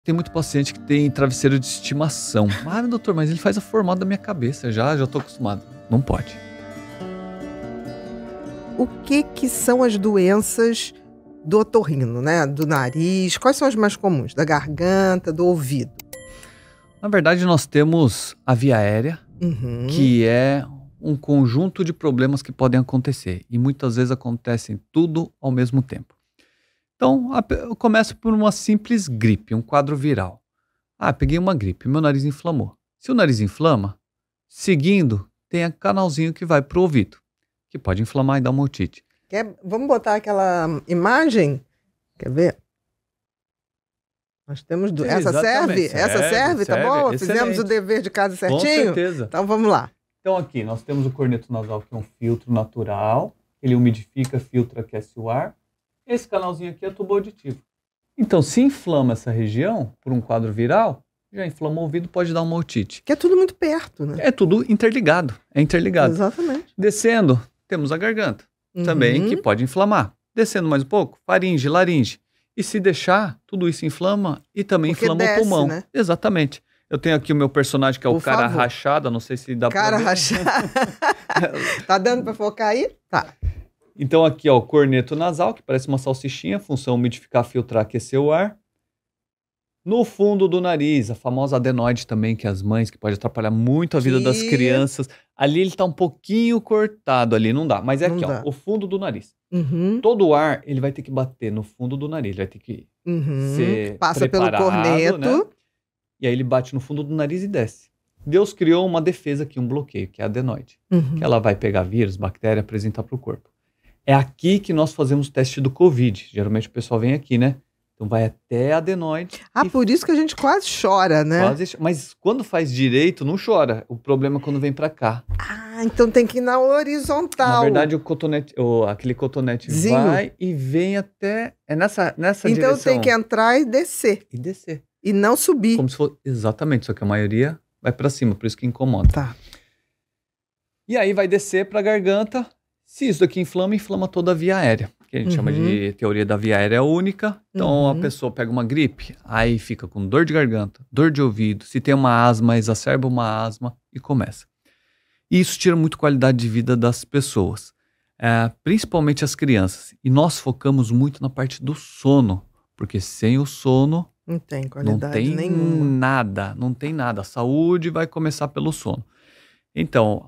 tem muito paciente que tem travesseiro de estimação. Ah, doutor, mas ele faz a formato da minha cabeça, já tô acostumado. Não pode. O que são as doenças do otorrino, né? Do nariz? Quais são as mais comuns? Da garganta, do ouvido? Na verdade, nós temos a via aérea, que é um conjunto de problemas que podem acontecer. E muitas vezes acontecem tudo ao mesmo tempo. Então, eu começo por uma simples gripe, um quadro viral. Ah, peguei uma gripe, meu nariz inflamou. Se o nariz inflama, seguindo, tem um canalzinho que vai pro ouvido, que pode inflamar e dar uma otite. Vamos botar aquela imagem? Quer ver? Nós temos... Sim, essa serve? Essa serve? Tá bom? Excelente. Fizemos o dever de casa certinho? Com certeza. Então vamos lá. Então aqui, nós temos o corneto nasal, que é um filtro natural. Ele umidifica, filtra, aquece o ar. Esse canalzinho aqui é tubo auditivo. Então, se inflama essa região por um quadro viral, já inflamou o ouvido, pode dar uma otite. Que é tudo muito perto, né? É tudo interligado. É interligado. Exatamente. Descendo, temos a garganta, também, que pode inflamar. Descendo mais um pouco, faringe, laringe. E se deixar, tudo isso inflama e também inflama o pulmão. Né? Exatamente. Eu tenho aqui o meu personagem, que é o cara rachado, não sei se dá pra ver. Cara rachado. Tá dando pra focar aí? Tá. Então aqui, ó, o corneto nasal, que parece uma salsichinha, função umidificar, filtrar, aquecer o ar. No fundo do nariz, a famosa adenoide também, que as mães, que pode atrapalhar muito a vida das crianças. Ali ele tá um pouquinho cortado ali, não dá. Mas é aqui, ó, o fundo do nariz. Todo o ar, ele vai ter que bater no fundo do nariz, ele vai ter que ser passa pelo corneto. Né? E aí ele bate no fundo do nariz e desce. Deus criou uma defesa aqui, um bloqueio, que é a adenoide. Que ela vai pegar vírus, bactéria, apresentar para o corpo. É aqui que nós fazemos o teste do Covid. Geralmente o pessoal vem aqui, né? Então vai até a adenoide. Por isso que a gente quase chora, né? Mas quando faz direito, não chora. O problema é quando vem pra cá. Então tem que ir na horizontal. Na verdade, o cotonete, aquele cotonete vai e vem até... É nessa direção. Então tem que entrar e descer. E não subir. Como se fosse... Exatamente, só que a maioria vai pra cima, por isso que incomoda. Tá. E aí vai descer pra garganta. Se isso daqui inflama toda a via aérea. Que a gente chama de teoria da via aérea única. Então a pessoa pega uma gripe, aí fica com dor de garganta, dor de ouvido. Se tem uma asma, exacerba uma asma e começa. E isso tira muito qualidade de vida das pessoas, principalmente as crianças. E nós focamos muito na parte do sono, porque sem o sono não tem qualidade nenhuma. Não tem nada. A saúde vai começar pelo sono. Então,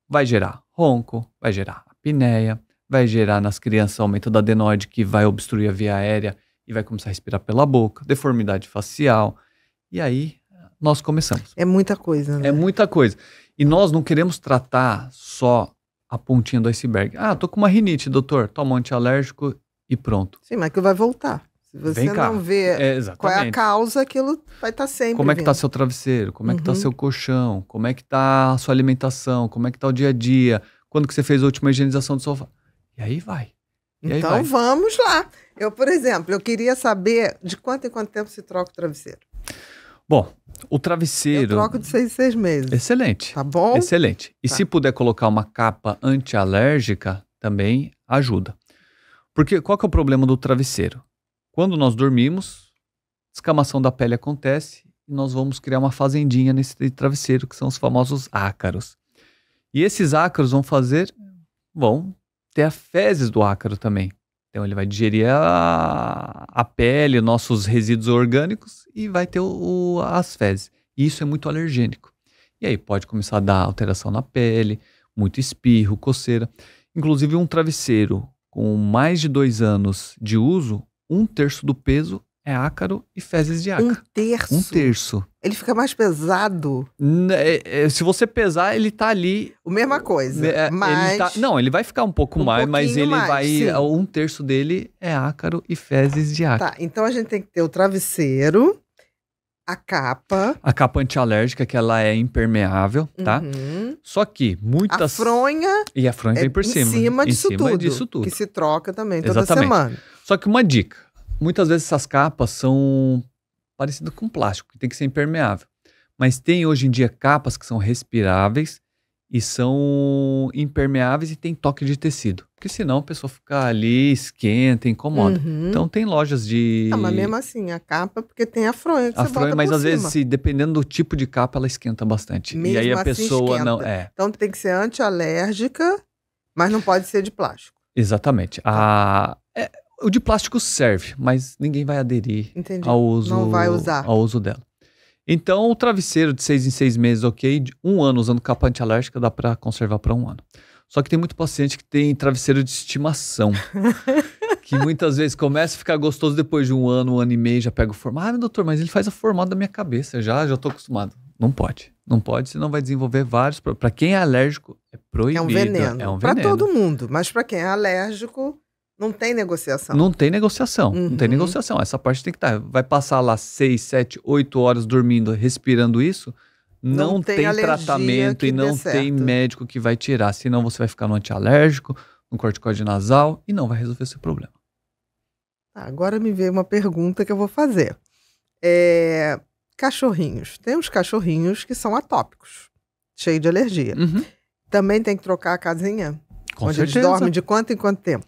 vai gerar ronco, vai gerar apneia, vai gerar nas crianças aumento da adenoide, que vai obstruir a via aérea e vai começar a respirar pela boca, deformidade facial. E aí nós começamos. É muita coisa, né? É muita coisa. E nós não queremos tratar só a pontinha do iceberg. Tô com uma rinite, doutor. Toma um antialérgico e pronto. Sim, mas que vai voltar. Se você não vê qual é a causa, aquilo vai estar sempre Como é que tá seu travesseiro? Como é que tá seu colchão? Como é que tá a sua alimentação? Como é que tá o dia a dia? Quando que você fez a última higienização do sofá? E aí vai. Então vamos lá. Eu, por exemplo, eu queria saber de quanto em quanto tempo se troca o travesseiro. Bom, o travesseiro... Eu troco de 6 em 6 meses. Excelente. Tá bom? Excelente. E se puder colocar uma capa antialérgica, também ajuda. Porque qual que é o problema do travesseiro? Quando nós dormimos, descamação da pele acontece e nós vamos criar uma fazendinha nesse travesseiro, que são os famosos ácaros. E esses ácaros vão ter as fezes do ácaro também. Então ele vai digerir a pele, nossos resíduos orgânicos e vai ter as fezes. E isso é muito alergênico. E aí pode começar a dar alteração na pele, muito espirro, coceira. Inclusive um travesseiro com mais de 2 anos de uso, 1/3 do peso é ácaro e fezes de ácaro. 1/3? 1/3. Ele fica mais pesado? Se você pesar, ele tá ali... A mesma coisa, mas... ele vai ficar um pouco mais, mas ele vai... 1/3 dele é ácaro e fezes de ácaro. Tá, então a gente tem que ter o travesseiro, a capa... A capa antialérgica, que ela é impermeável, tá? Só que muitas... A fronha... E a fronha vem por cima. Em cima disso tudo. Que se troca também toda semana. Só que uma dica. Muitas vezes essas capas são parecidas com plástico, que tem que ser impermeável. Mas tem hoje em dia capas que são respiráveis e são impermeáveis e tem toque de tecido. Porque senão a pessoa fica ali, esquenta, incomoda. Uhum. Então tem lojas de... Não, mas mesmo assim, a capa, porque tem a fronha que A você fronha, bota mas por às cima. vezes, dependendo do tipo de capa, ela esquenta bastante. Mesmo e aí a assim pessoa esquenta. não... Então tem que ser antialérgica, mas não pode ser de plástico. Exatamente. O de plástico serve, mas ninguém vai aderir Entendi. ao uso, Não vai usar. ao uso dela. Então, o travesseiro de 6 em 6 meses, ok. De 1 ano usando capa antialérgica, dá para conservar para 1 ano. Só que tem muito paciente que tem travesseiro de estimação. Que muitas vezes começa a ficar gostoso depois de 1 ano e meio, já pega o formato. Ah, doutor, mas ele faz a formato da minha cabeça, já tô acostumado. Não pode, senão vai desenvolver vários. Para quem é alérgico, é proibido. É um veneno. É um Para veneno. todo mundo, mas para quem é alérgico, não tem negociação. Não tem negociação, Uhum. não tem negociação. Essa parte tem que estar. Vai passar lá 6, 7, 8 horas dormindo, respirando isso, não tem tratamento e não tem médico que vai tirar. Senão você vai ficar no antialérgico, no corticoide nasal e não vai resolver seu problema. Agora me veio uma pergunta que eu vou fazer. Cachorrinhos. Tem uns cachorrinhos que são atópicos, cheios de alergia. Uhum. Também tem que trocar a casinha? Com onde certeza. eles dormem de quanto em quanto tempo?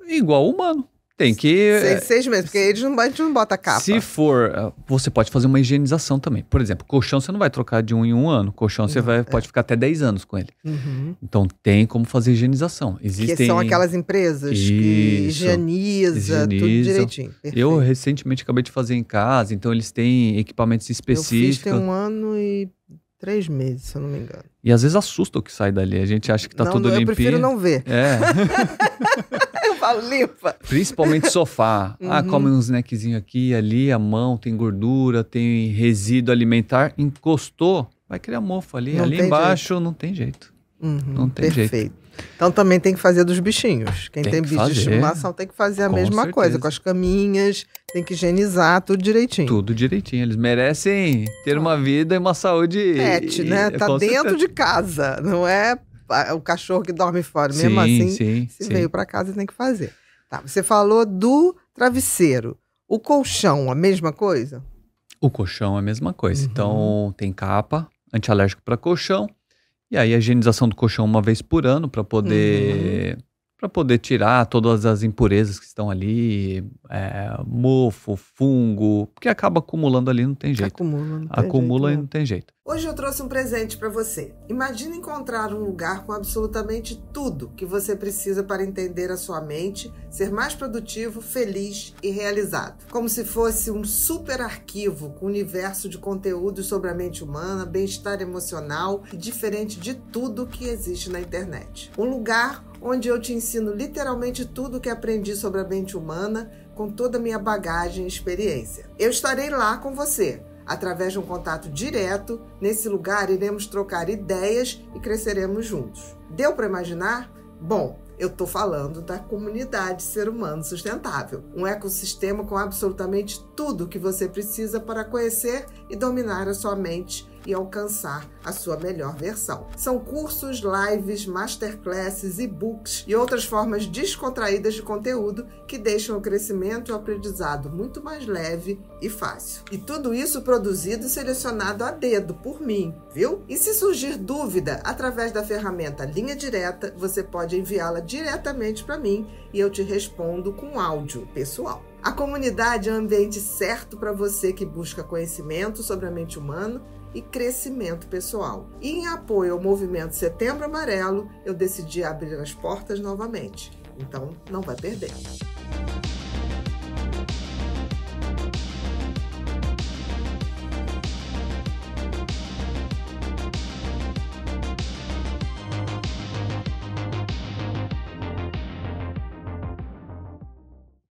Igual o humano. Tem que... 6 meses, porque a gente não bota capa. Se for, você pode fazer uma higienização também. Por exemplo, colchão você não vai trocar de 1 em 1 ano. Colchão você pode ficar até 10 anos com ele. Uhum. Então tem como fazer higienização. Que são aquelas empresas que higieniza tudo direitinho. Perfeito. Eu recentemente acabei de fazer em casa, então eles têm equipamentos específicos. Eu fiz tem 1 ano e 3 meses, se eu não me engano. E às vezes assusta o que sai dali. A gente acha que tá tudo limpinho. Eu prefiro não ver. Eu falo, limpa. Principalmente sofá. Come um snackzinho aqui, ali, a mão tem gordura, tem resíduo alimentar. Encostou, vai criar mofo ali. Não ali embaixo jeito. Não tem jeito. Não tem jeito. Então também tem que fazer dos bichinhos. Quem tem bicho de estimação tem que fazer a mesma coisa. Com as caminhas, tem que higienizar tudo direitinho. Tudo direitinho. Eles merecem ter uma vida e uma saúde... Pet, né? Tá dentro de casa. Não é o cachorro que dorme fora. Mesmo assim, se veio pra casa, tem que fazer. Tá, você falou do travesseiro. O colchão, a mesma coisa? O colchão é a mesma coisa. Então, tem capa antialérgico para colchão. E aí a higienização do colchão 1 vez por ano para poder tirar todas as impurezas que estão ali, mofo, fungo, porque acaba acumulando ali, não tem jeito. Acumula e não tem jeito. Hoje eu trouxe um presente para você. Imagina encontrar um lugar com absolutamente tudo que você precisa para entender a sua mente, ser mais produtivo, feliz e realizado. Como se fosse um super arquivo com um universo de conteúdos sobre a mente humana, bem-estar emocional e diferente de tudo que existe na internet. Um lugar onde eu te ensino literalmente tudo o que aprendi sobre a mente humana com toda a minha bagagem e experiência. Eu estarei lá com você. Através de um contato direto, nesse lugar iremos trocar ideias e cresceremos juntos. Deu para imaginar? Bom, eu estou falando da comunidade Ser Humano Sustentável, um ecossistema com absolutamente tudo o que você precisa para conhecer e dominar a sua mente e alcançar a sua melhor versão. São cursos, lives, masterclasses, e-books e outras formas descontraídas de conteúdo que deixam o crescimento e o aprendizado muito mais leve e fácil. E tudo isso produzido e selecionado a dedo por mim, viu? E se surgir dúvida, através da ferramenta Linha Direta, você pode enviá-la diretamente para mim e eu te respondo com áudio pessoal. A comunidade é o ambiente certo para você que busca conhecimento sobre a mente humana e crescimento pessoal. E em apoio ao movimento Setembro Amarelo, eu decidi abrir as portas novamente. Então, não vai perder.